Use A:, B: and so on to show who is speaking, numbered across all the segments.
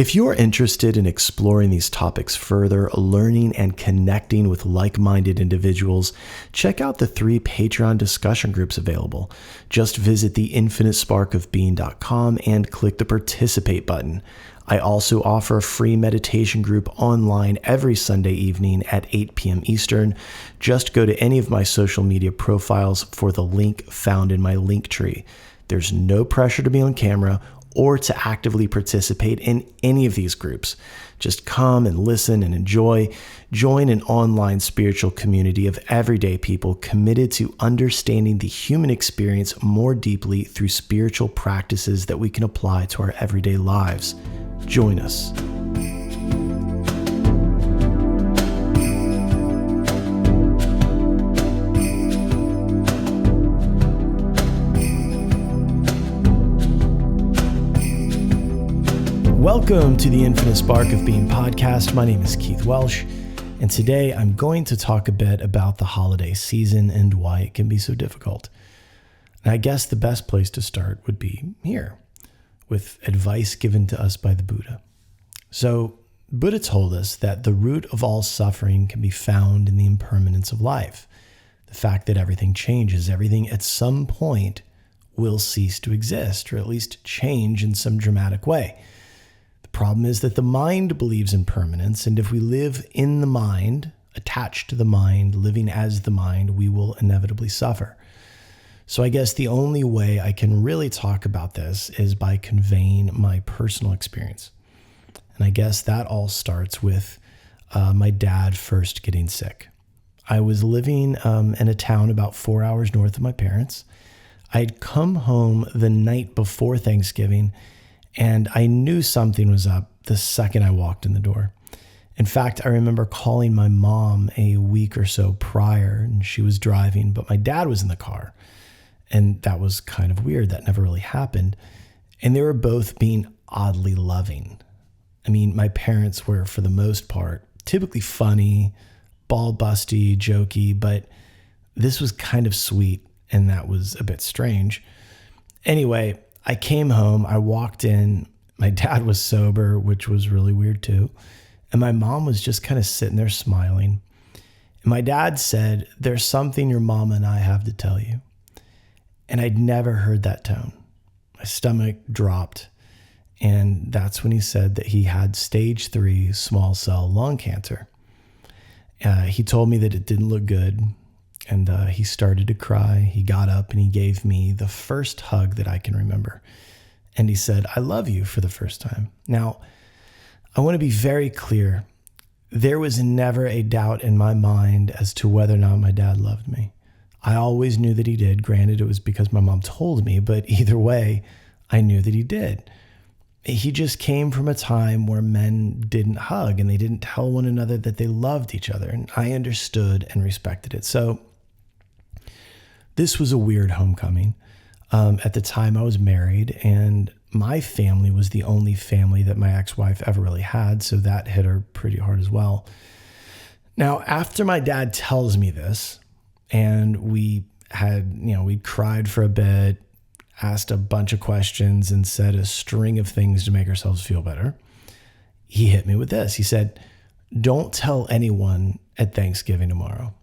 A: If you are interested in exploring these topics further, learning and connecting with like-minded individuals, check out the 3 Patreon discussion groups available. Just visit theinfinitesparkofbeing.com and click the participate button. I also offer a free meditation group online every Sunday evening at 8 p.m. Eastern. Just go to any of my social media profiles for the link found in my link tree. There's no pressure to be on camera or to actively participate in any of these groups. Just come and listen and enjoy. Join an online spiritual community of everyday people committed to understanding the human experience more deeply through spiritual practices that we can apply to our everyday lives. Join us. Welcome to the Infinite Spark of Being podcast. My name is Keith Welsh, and today I'm going to talk a bit about the holiday season and why it can be so difficult. And I guess the best place to start would be here, with advice given to us by the Buddha. So, Buddha told us that the root of all suffering can be found in the impermanence of life. The fact that everything changes, everything at some point will cease to exist, or at least change in some dramatic way. The problem is that the mind believes in permanence, and if we live in the mind, attached to the mind, living as the mind, we will inevitably suffer. So I guess the only way I can really talk about this is by conveying my personal experience. And I guess that all starts with my dad first getting sick. I was living in a town about 4 hours north of my parents. I'd come home the night before Thanksgiving, and I knew something was up the second I walked in the door. In fact, I remember calling my mom a week or so prior, and she was driving, but my dad was in the car. And that was kind of weird. That never really happened. And they were both being oddly loving. I mean, my parents were, for the most part, typically funny, ball-busty, jokey, but this was kind of sweet, and that was a bit strange. Anyway, I came home, I walked in, my dad was sober, which was really weird too. And my mom was just kind of sitting there smiling. And my dad said, "There's something your mama and I have to tell you." And I'd never heard that tone. My stomach dropped. And that's when he said that he had stage 3 small cell lung cancer. He told me that it didn't look good. And he started to cry. He got up and he gave me the first hug that I can remember. And he said, "I love you," for the first time. Now, I want to be very clear. There was never a doubt in my mind as to whether or not my dad loved me. I always knew that he did. Granted, it was because my mom told me, but either way, I knew that he did. He just came from a time where men didn't hug and they didn't tell one another that they loved each other. And I understood and respected it. So this was a weird homecoming. At the time I was married, and my family was the only family that my ex-wife ever really had. So that hit her pretty hard as well. Now, after my dad tells me this, and we cried for a bit, asked a bunch of questions, and said a string of things to make ourselves feel better, he hit me with this. He said, "Don't tell anyone at Thanksgiving tomorrow."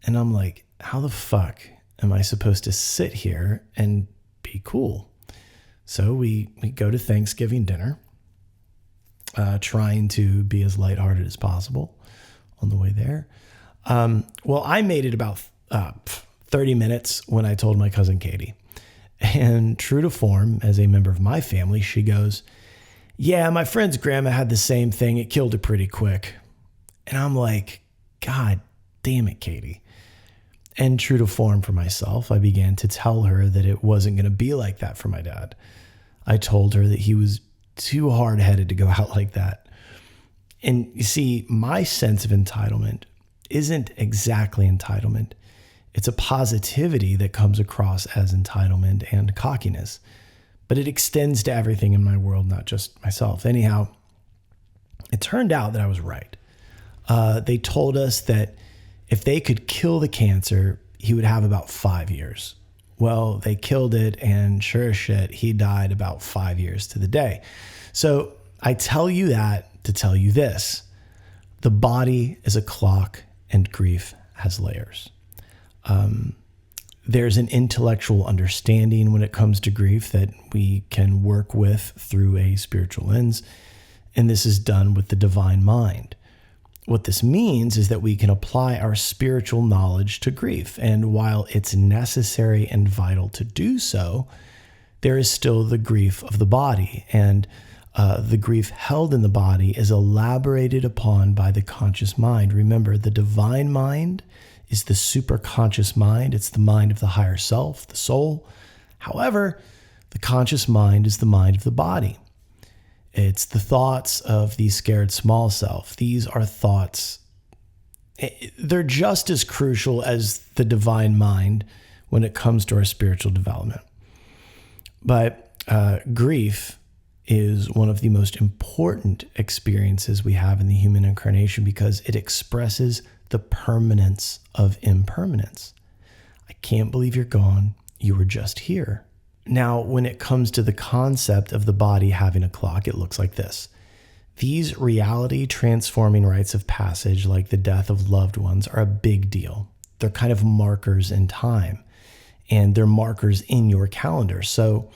A: And I'm like, how the fuck am I supposed to sit here and be cool? So we go to Thanksgiving dinner, trying to be as lighthearted as possible on the way there. Well, I made it about 30 minutes when I told my cousin Katie. And true to form, as a member of my family, she goes, "Yeah, my friend's grandma had the same thing. It killed her pretty quick." And I'm like, God damn it, Katie. And true to form for myself, I began to tell her that it wasn't going to be like that for my dad. I told her that he was too hard-headed to go out like that. And you see, my sense of entitlement isn't exactly entitlement. It's a positivity that comes across as entitlement and cockiness, but it extends to everything in my world, not just myself. Anyhow, it turned out that I was right. They told us that if they could kill the cancer, he would have about 5 years. Well, they killed it, and sure as shit, he died about 5 years to the day. So I tell you that to tell you this. The body is a clock and grief has layers. There's an intellectual understanding when it comes to grief that we can work with through a spiritual lens, and this is done with the divine mind. What this means is that we can apply our spiritual knowledge to grief, and while it's necessary and vital to do so, there is still the grief of the body, and the grief held in the body is elaborated upon by the conscious mind. Remember, the divine mind is the superconscious mind. It's the mind of the higher self, the soul. However, the conscious mind is the mind of the body. It's the thoughts of the scared small self. These are thoughts. They're just as crucial as the divine mind when it comes to our spiritual development. But grief is one of the most important experiences we have in the human incarnation because it expresses the permanence of impermanence. I can't believe you're gone. You were just here. Now, when it comes to the concept of the body having a clock, it looks like this. These reality transforming rites of passage, like the death of loved ones, are a big deal. They're kind of markers in time, and they're markers in your calendar. So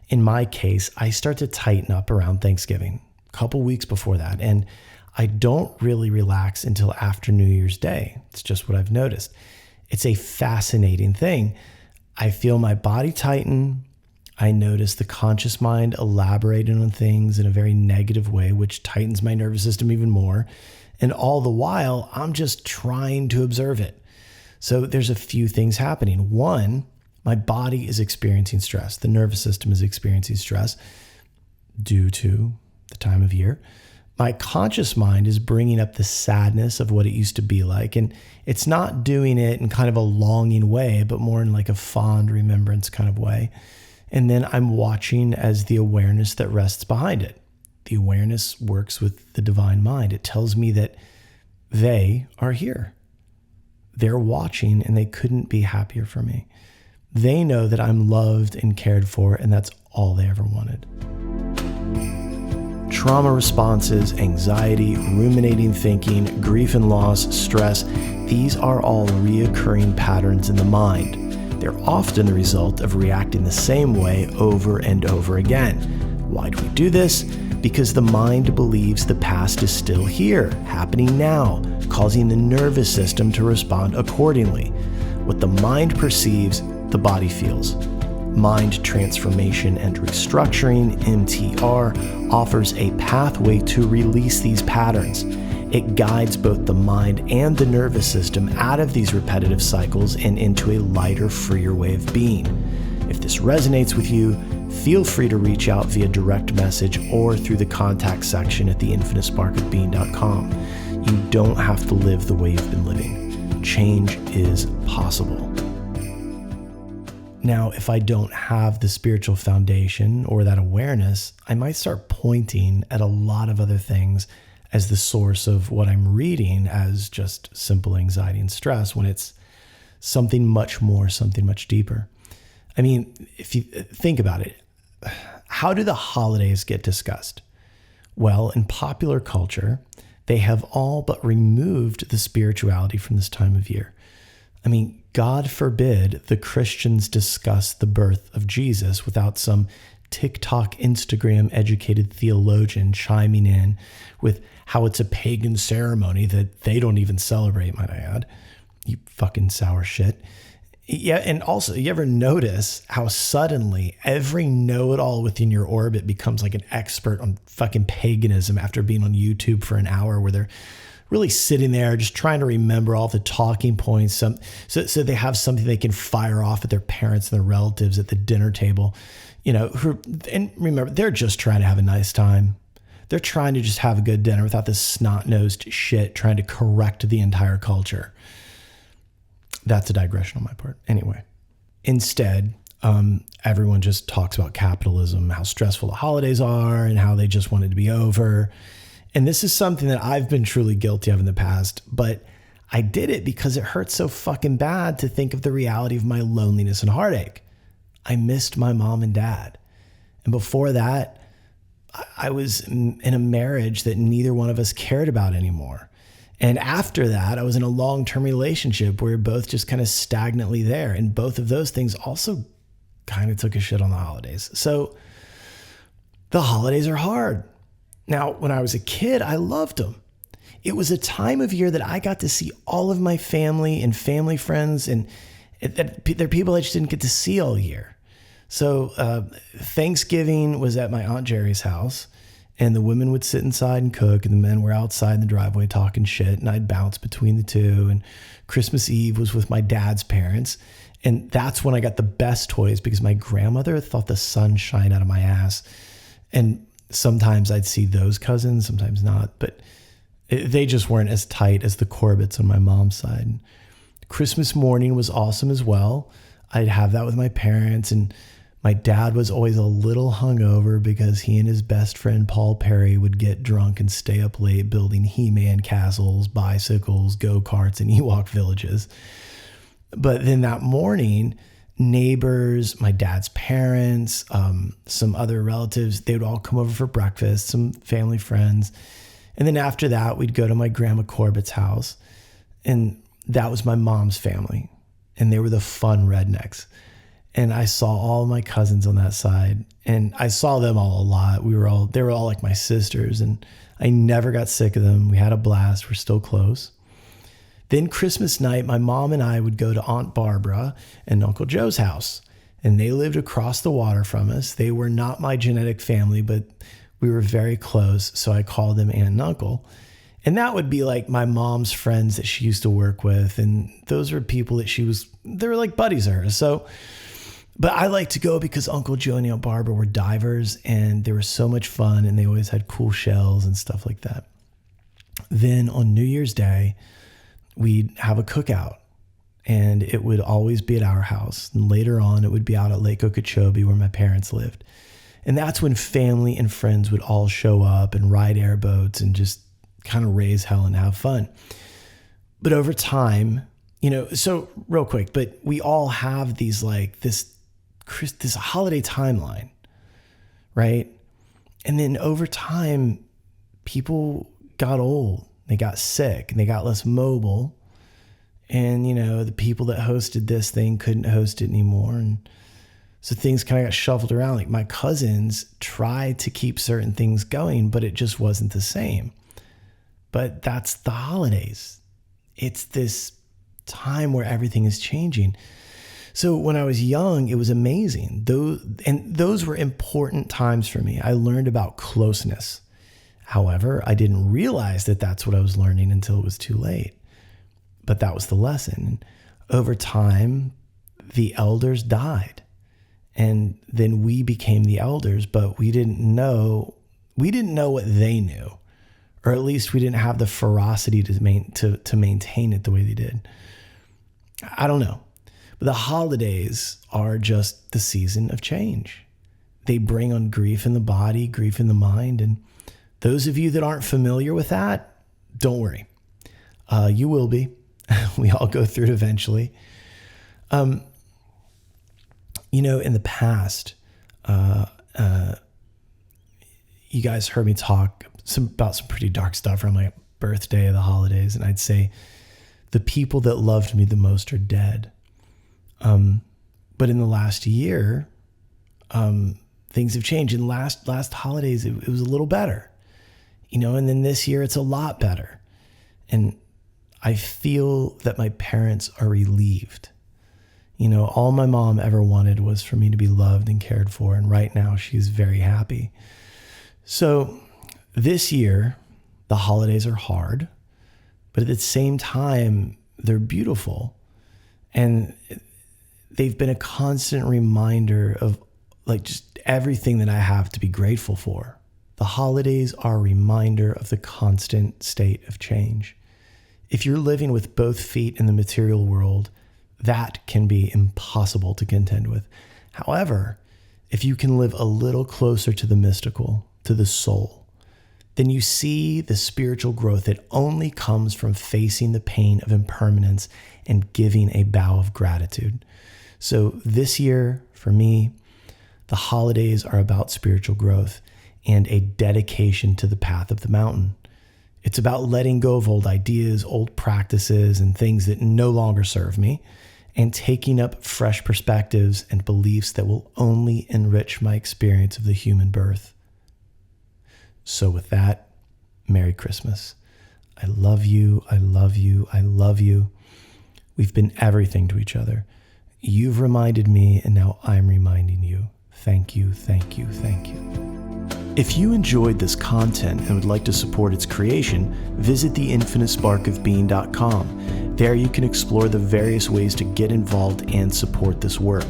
A: in my case, I start to tighten up around Thanksgiving, a couple weeks before that, and I don't really relax until after New Year's Day. It's just what I've noticed. It's a fascinating thing. I feel my body tighten. I notice the conscious mind elaborating on things in a very negative way, which tightens my nervous system even more. And all the while, I'm just trying to observe it. So there's a few things happening. One, my body is experiencing stress. The nervous system is experiencing stress due to the time of year. My conscious mind is bringing up the sadness of what it used to be like. And it's not doing it in kind of a longing way, but more in like a fond remembrance kind of way. And then I'm watching as the awareness that rests behind it. The awareness works with the divine mind. It tells me that they are here. They're watching and they couldn't be happier for me. They know that I'm loved and cared for, and that's all they ever wanted. Trauma responses, anxiety, ruminating thinking, grief and loss, stress, these are all reoccurring patterns in the mind. They're often the result of reacting the same way over and over again. Why do we do this? Because the mind believes the past is still here, happening now, causing the nervous system to respond accordingly. What the mind perceives, the body feels. Mind Transformation and Restructuring, MTR, offers a pathway to release these patterns. It guides both the mind and the nervous system out of these repetitive cycles and into a lighter, freer way of being. If this resonates with you, feel free to reach out via direct message or through the contact section at theinfinitesparkofbeing.com. You don't have to live the way you've been living. Change is possible. Now, if I don't have the spiritual foundation or that awareness, I might start pointing at a lot of other things as the source of what I'm reading as just simple anxiety and stress when it's something much more, something much deeper. I mean, if you think about it, how do the holidays get discussed? Well, in popular culture, they have all but removed the spirituality from this time of year. I mean, God forbid the Christians discuss the birth of Jesus without some TikTok, Instagram educated theologian chiming in with how it's a pagan ceremony that they don't even celebrate, might I add. You fucking sour shit. Yeah, and also, you ever notice how suddenly every know-it-all within your orbit becomes like an expert on fucking paganism after being on YouTube for an hour where they're really sitting there just trying to remember all the talking points so they have something they can fire off at their parents and their relatives at the dinner table, and remember, they're just trying to have a nice time. They're trying to just have a good dinner without this snot-nosed shit trying to correct the entire culture. That's a digression on my part. Anyway, instead, everyone just talks about capitalism, how stressful the holidays are, and how they just want it to be over. And this is something that I've been truly guilty of in the past, but I did it because it hurt so fucking bad to think of the reality of my loneliness and heartache. I missed my mom and dad. And before that, I was in a marriage that neither one of us cared about anymore. And after that, I was in a long-term relationship where we were both just kind of stagnantly there. And both of those things also kind of took a shit on the holidays. So the holidays are hard. Now, when I was a kid, I loved them. It was a time of year that I got to see all of my family and family friends, and they're people I just didn't get to see all year. So Thanksgiving was at my Aunt Jerry's house, and the women would sit inside and cook, and the men were outside in the driveway talking shit, and I'd bounce between the two. And Christmas Eve was with my dad's parents, and that's when I got the best toys because my grandmother thought the sun shined out of my ass. And sometimes I'd see those cousins, sometimes not, but they just weren't as tight as the Corbetts on my mom's side. Christmas morning was awesome as well. I'd have that with my parents, and my dad was always a little hungover because he and his best friend Paul Perry would get drunk and stay up late building He-Man castles, bicycles, go-karts, and Ewok villages. But then that morning, neighbors, my dad's parents, some other relatives, they would all come over for breakfast, some family friends. And then after that, we'd go to my grandma Corbett's house. And that was my mom's family. And they were the fun rednecks. And I saw all my cousins on that side, and I saw them all a lot. They were all like my sisters, and I never got sick of them. We had a blast. We're still close. Then Christmas night, my mom and I would go to Aunt Barbara and Uncle Joe's house, and they lived across the water from us. They were not my genetic family, but we were very close, so I called them aunt and uncle. And that would be like my mom's friends that she used to work with, and those were people that they were like buddies of hers. But I liked to go because Uncle Joe and Aunt Barbara were divers, and they were so much fun, and they always had cool shells and stuff like that. Then on New Year's Day, we'd have a cookout, and it would always be at our house. And later on, it would be out at Lake Okeechobee where my parents lived. And that's when family and friends would all show up and ride airboats and just kind of raise hell and have fun. But over time, so real quick, but we all have these this holiday timeline, right? And then over time, people got old, they got sick, and they got less mobile. And, the people that hosted this thing couldn't host it anymore. And so things kind of got shuffled around. Like my cousins tried to keep certain things going, but it just wasn't the same. But that's the holidays. It's this time where everything is changing. So when I was young, it was amazing. Those were important times for me. I learned about closeness. However, I didn't realize that that's what I was learning until it was too late. But that was the lesson. Over time, the elders died. And then we became the elders, but we didn't know what they knew. Or at least we didn't have the ferocity to maintain it the way they did. I don't know. But the holidays are just the season of change. They bring on grief in the body, grief in the mind. And those of you that aren't familiar with that, don't worry. You will be. We all go through it eventually. In the past, you guys heard me talk about some pretty dark stuff around my birthday of the holidays. And I'd say the people that loved me the most are dead. But in the last year, things have changed. In last holidays, it was a little better, and then this year it's a lot better. And I feel that my parents are relieved. All my mom ever wanted was for me to be loved and cared for. And right now she's very happy. So this year, the holidays are hard, but at the same time, they're beautiful. And they've been a constant reminder of just everything that I have to be grateful for. The holidays are a reminder of the constant state of change. If you're living with both feet in the material world, that can be impossible to contend with. However, if you can live a little closer to the mystical, to the soul, then you see the spiritual growth that only comes from facing the pain of impermanence and giving a bow of gratitude. So this year, for me, the holidays are about spiritual growth. and a dedication to the path of the mountain. It's about letting go of old ideas, old practices, and things that no longer serve me, and taking up fresh perspectives and beliefs that will only enrich my experience of the human birth. So with that, Merry Christmas. I love you, I love you, I love you. We've been everything to each other. You've reminded me, and now I'm reminding you. Thank you, thank you, thank you. If you enjoyed this content and would like to support its creation, visit theinfinitesparkofbeing.com. There you can explore the various ways to get involved and support this work.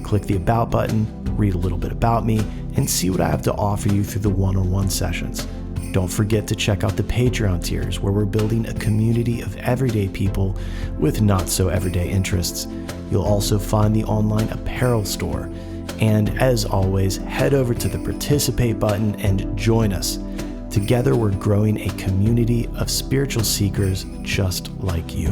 A: Click the About button, read a little bit about me, and see what I have to offer you through the one-on-one sessions. Don't forget to check out the Patreon tiers, where we're building a community of everyday people with not-so-everyday interests. You'll also find the online apparel store. And as always, head over to the Participate button and join us. Together, we're growing a community of spiritual seekers just like you.